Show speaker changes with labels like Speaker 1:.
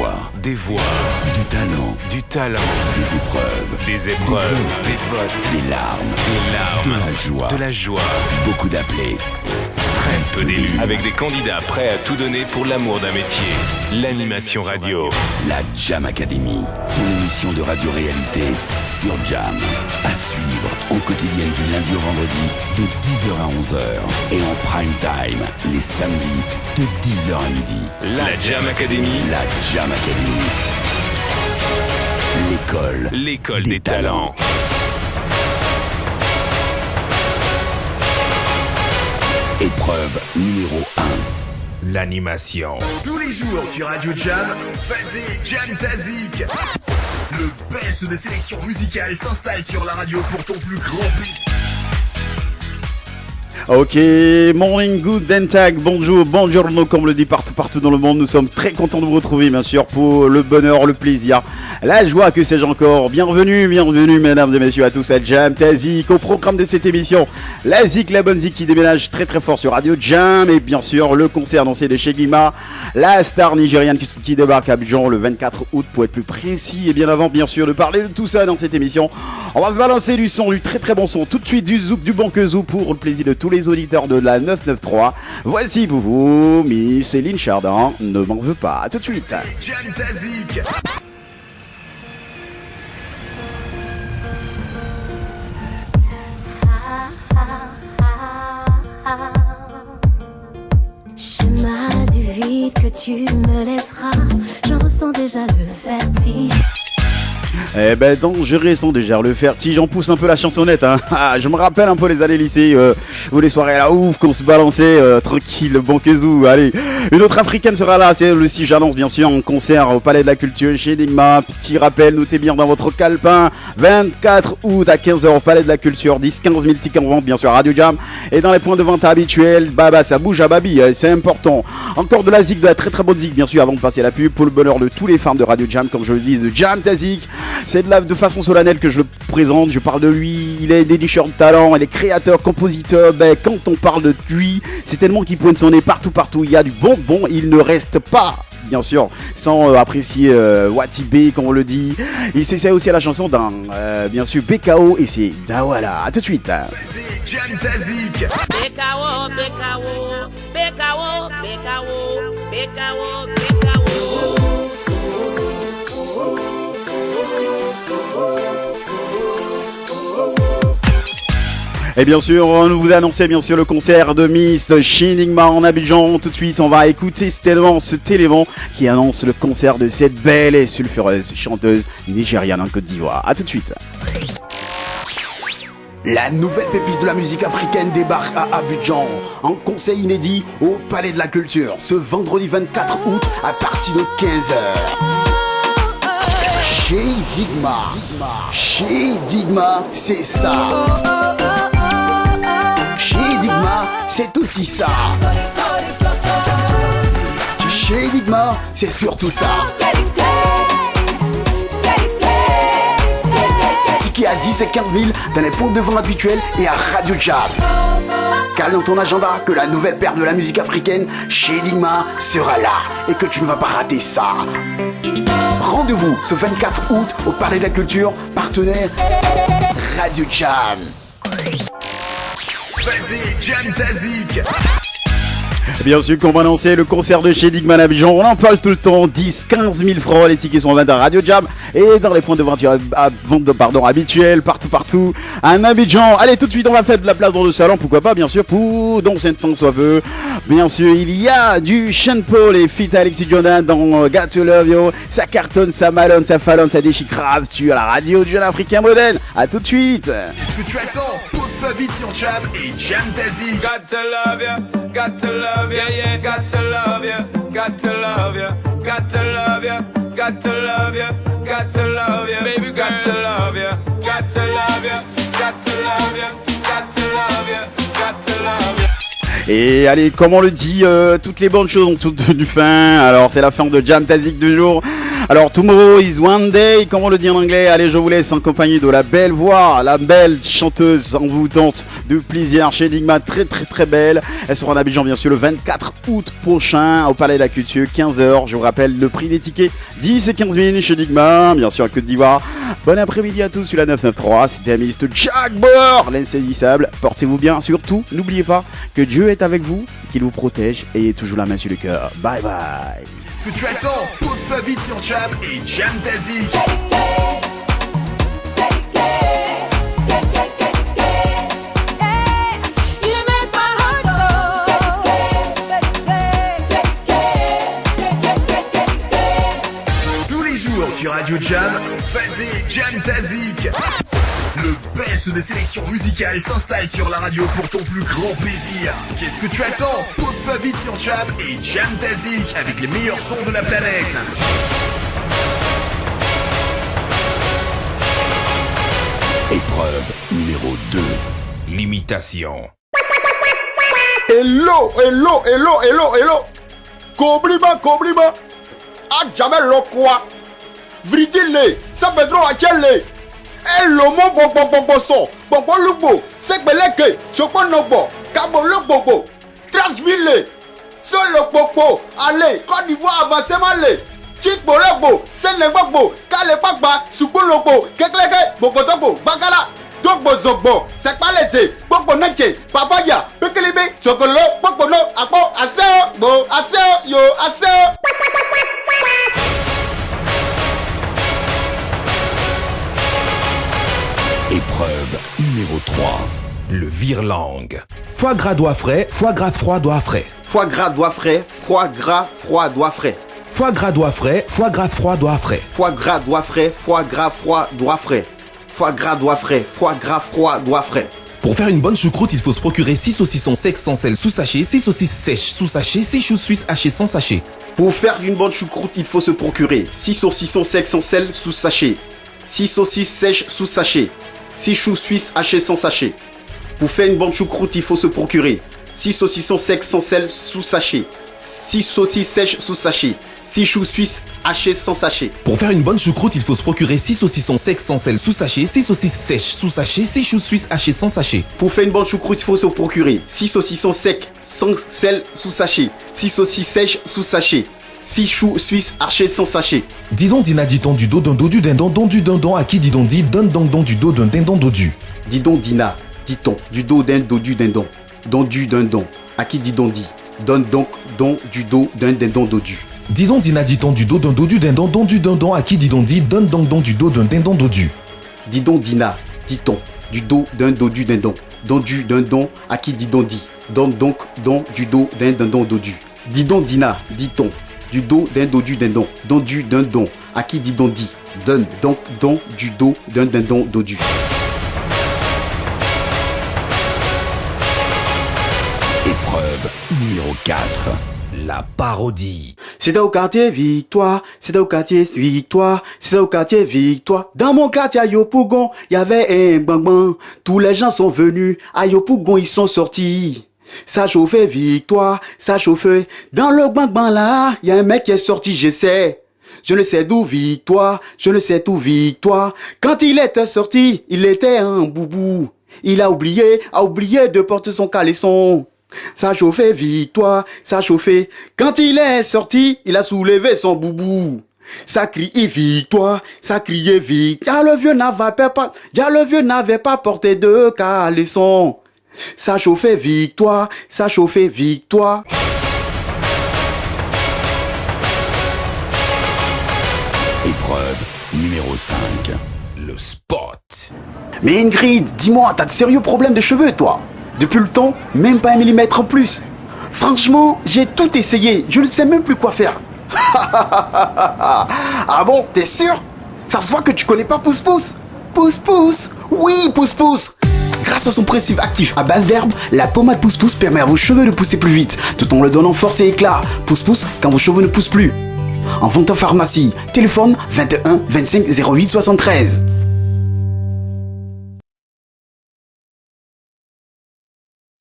Speaker 1: voix, du talent, des épreuves, des votes, des larmes, de la joie, beaucoup d'appelés, très peu d'élus.
Speaker 2: Avec des candidats prêts à tout donner pour l'amour d'un métier. L'animation radio.
Speaker 1: La Jam Academy, ton émission de radio-réalité sur Jam. À suivre en quotidienne du lundi au vendredi de 10h à 11h et en prime time les samedis de 10h à midi.
Speaker 2: La Jam Academy.
Speaker 1: La Jam Academy. L'école des talents. Épreuve numéro 1.
Speaker 3: L'animation.
Speaker 4: Tous les jours sur Radio Jam, Fazé Jam Tazik. Le best de sélection musicale s'installe sur la radio pour ton plus grand plaisir.
Speaker 5: Ok, morning, good and tag, bonjour, buongiorno, comme le dit partout dans le monde. Nous sommes très contents de vous retrouver, bien sûr, pour le bonheur, le plaisir, la joie, que sais-je encore. Bienvenue, mesdames et messieurs, à tous à Jam Tazik. Au programme de cette émission, la Zik, la bonne Zik qui déménage très très fort sur Radio Jam. Et bien sûr, le concert annoncé de Shegima, la star nigériane qui débarque à Abidjan le 24 août, pour être plus précis. Et bien avant, bien sûr, de parler de tout ça dans cette émission, on va se balancer du son, du très très bon son. Tout de suite, du zouk, du bon que zouk, pour le plaisir de tous les auditeurs de la 993. Voici pour vous Miss Céline Chardin, ne m'en veux pas. À tout de suite.
Speaker 4: Jam Tazik.
Speaker 6: Chemin du vide que tu me laisseras, j'en ressens déjà le vertige.
Speaker 5: Eh ben donc je ressens déjà le vertige, j'en pousse un peu la chansonnette hein. Je me rappelle un peu les années lycée, ou les soirées là ouf qu'on se balançait tranquille, bon kezou. Allez, une autre africaine sera là, c'est le 6 j'annonce bien sûr en concert au Palais de la Culture chez Enigma. Petit rappel, notez bien dans votre calepin, 24 août à 15h au Palais de la Culture, 10-15 000 tickets en vente bien sûr à Radio Jam. Et dans les points de vente habituels, ça bouge à Babi, c'est important. Encore de la zik, de la très très bonne zik bien sûr avant de passer la pub pour le bonheur de tous les fans de Radio Jam, comme je le dis, de Jam Tazik. C'est de façon solennelle que je le présente, je parle de lui, il est dénicheur de talent, il est créateur, compositeur. Quand on parle de lui, c'est tellement qu'il pointe son nez partout, il y a du bonbon, il ne reste pas, bien sûr, sans apprécier Watibé, comme on le dit. Il s'essaie aussi à la chanson d'un, bien sûr, BKO, et c'est Dawala. A tout de suite.
Speaker 4: Fazé Jam Tazik.
Speaker 7: BKO.
Speaker 5: Et bien sûr, nous vous annonçons bien sûr le concert de Miss Shinigma en Abidjan. Tout de suite, on va écouter cet élément qui annonce le concert de cette belle et sulfureuse chanteuse nigériane en Côte d'Ivoire. A tout de suite.
Speaker 1: La nouvelle pépite de la musique africaine débarque à Abidjan en concert inédit au Palais de la Culture ce vendredi 24 août à partir de 15h. Chez Digma, c'est ça. Chez Digma, c'est aussi ça. Chez Digma, c'est surtout ça. Tickets à 10 et 15 000 dans les points de vente habituels et à Radio Jam. Cale dans ton agenda que la nouvelle paire de la musique africaine, Chez Digma, sera là et que tu ne vas pas rater ça. Rendez-vous ce 24 août au Palais de la Culture, partenaire Radio Jam.
Speaker 4: Fazé Jam Tazik.
Speaker 5: Bien sûr qu'on va annoncer le concert de chez Digman Abidjan, on en parle tout le temps, 10-15 000 francs, les tickets sont en vente à Radio Jam et dans les points de vente habituels, partout, à Abidjan. Allez, tout de suite on va faire de la place dans le salon, pourquoi pas bien sûr, pour Don Saint-Pan soit peu. Bien sûr, il y a du Sean Paul et Fit Alexis Jordan dans Got to Love You, ça cartonne, ça malonne, ça fallonne, ça déchire grave sur la radio du jeune africain modèle. À tout de suite.
Speaker 4: Qu'est-ce que tu attends? Pose-toi vite sur Jam et Jam Tazik.
Speaker 8: Got to love ya, got to love ya, yeah, got to love ya, got to love ya, got to love ya, got to love ya, got to love ya, baby, got to love ya, got to love ya, got to love ya, got to love ya, got to love ya.
Speaker 5: Et allez, comme on le dit, toutes les bonnes choses ont toutes du fin. Alors c'est la fin de Jam Tazik du jour. Alors, Tomorrow is one day, comment le dire en anglais? Allez, je vous laisse en compagnie de la belle voix, la belle chanteuse envoûtante de plaisir chez Enigma, très très très belle. Elle sera en Abidjan bien sûr le 24 août prochain au Palais de la Culture, 15h. Je vous rappelle le prix des tickets, 10 et 15 000 chez Enigma, bien sûr à Côte d'Ivoire. Bon après-midi à tous sur la 993, c'était Mr. Jack Bohr, l'insaisissable. Portez-vous bien, surtout, n'oubliez pas que Dieu est avec vous, qu'il vous protège et ayez toujours la main sur le cœur. Bye bye.
Speaker 4: Ce que tu attends, pose-toi vite sur Jam et Jam Tazik. Tous les jours sur Radio Jam, Fazé Jam Tazik. Le best des sélections musicales s'installe sur la radio pour ton plus grand plaisir. Qu'est-ce que tu attends? Pose-toi vite sur Jam et Jam Tazik avec les meilleurs sons de la planète.
Speaker 3: Épreuve numéro 2. L'imitation.
Speaker 1: Hello. Koblima. A jamais le quoi. Vridile, ça Pedro Achelle. Hello mon son. Bobo lubo, sekbeleke, chopo nobo, kabo lobobo. Transville. Solo popo, allez, Côte d'Ivoire avancez malé. Chikbo lobo, Sénégobo, Kalepagba, Subolobo, Kekleke, Bogotobo, Bagala. Dogbo zogbo, sekpalete, Bogbo neche, Papaya, Pekelibe, Chokolo, Bogbono, Akbo, Aseo, Bo, Aseo, Yo, Aseo.
Speaker 3: Épreuve numéro 3. Le vire-langue.
Speaker 4: Foie gras doigt frais, foie gras froid doigt frais.
Speaker 1: Foie gras doigt frais, foie gras froid doigt frais.
Speaker 4: Foie gras doigt frais, foie gras froid doigt frais.
Speaker 1: Foie gras doigt frais, foie gras froid doigt frais. Foie gras doigt frais, foie gras froid doigt frais.
Speaker 7: Pour faire une bonne choucroute, il faut se procurer 6 saucissons secs sans sel sous sachet, 6 saucisses sèches sous sachet, 6 choux suisses hachés sans sachet.
Speaker 1: Pour faire une bonne choucroute, il faut se procurer 6 saucissons secs sans sel sous sachet, 6 saucisses sèches sous sachet, 6 choux suisses hachés sans sachet. Pour faire une bonne choucroute, il faut se procurer 6 saucissons secs sans sel sous sachet, 6 saucisses sèches sous sachet, 6 choux suisses hachés sans sachet.
Speaker 7: Pour faire une bonne choucroute, il faut se procurer 6 saucissons secs sans sel sous sachet, 6 saucisses sèches sous sachet, 6 choux suisses hachés sans sachet.
Speaker 1: Pour faire une bonne choucroute, il faut se procurer 6 saucissons secs sans sel sous sachet, 6 saucisses sèches sous sachet, 6 choux suisses hachés sans sachet.
Speaker 7: Dis donc Dina, dit-on du dos d'un dos du dindon, don du dindon à qui dit donc dit, donne donc don du dos d'un dindon dodu.
Speaker 1: Dis donc Dina, dit-on du dos d'un dos du dindon, don du dindon, à qui dit donc dit, donne donc don du dos d'un dindon dodu.
Speaker 7: Dis donc Dina, dit-on du dos d'un dos du dindon, don du dindon à qui dit donc dit, donne donc don du dos d'un dindon dodu.
Speaker 1: Dis donc Dina, dit-on du dos d'un dos du dindon, don du dindon à qui dit donc dit, donne donc don du dos d'un dindon dodu. Dis donc Dina, dit-on du dos d'un dos du dindon, don du dindon à qui dit donc dit, donne donc don du dos d'un dindon dodu.
Speaker 3: Épreuve numéro 4. La parodie.
Speaker 1: C'est au quartier Victoire, c'est au quartier Victoire, c'est au quartier Victoire. Dans mon quartier à Yopougon, il y avait un bang. Tous les gens sont venus, à Yopougon ils sont sortis. Ça chauffait Victoire, ça chauffait. Dans le bang là, il y a un mec qui est sorti, je sais. Je ne sais d'où Victoire, je ne sais d'où Victoire. Quand il était sorti, il était un boubou. Il a oublié de porter son caleçon. Ça chauffait Victoire, ça chauffait. Quand il est sorti, il a soulevé son boubou. Ça criait Victoire, ça criait Victoire. Le vieux n'avait pas porté de caleçon. Ça chauffait Victoire, ça chauffait Victoire.
Speaker 3: Épreuve numéro 5. Le spot.
Speaker 1: Mais Ingrid, dis-moi, t'as de sérieux problèmes de cheveux, toi? Depuis le temps, même pas 1 millimètre en plus. Franchement, j'ai tout essayé, je ne sais même plus quoi faire. Ah bon, t'es sûr? Ça se voit que tu connais pas Pousse Pousse. Pousse Pousse, oui Pousse Pousse. Grâce à son principe actif à base d'herbe, la pommade Pousse Pousse permet à vos cheveux de pousser plus vite, tout en leur donnant force et éclat. Pousse Pousse quand vos cheveux ne poussent plus. En vente en pharmacie, téléphone 21 25 08 73.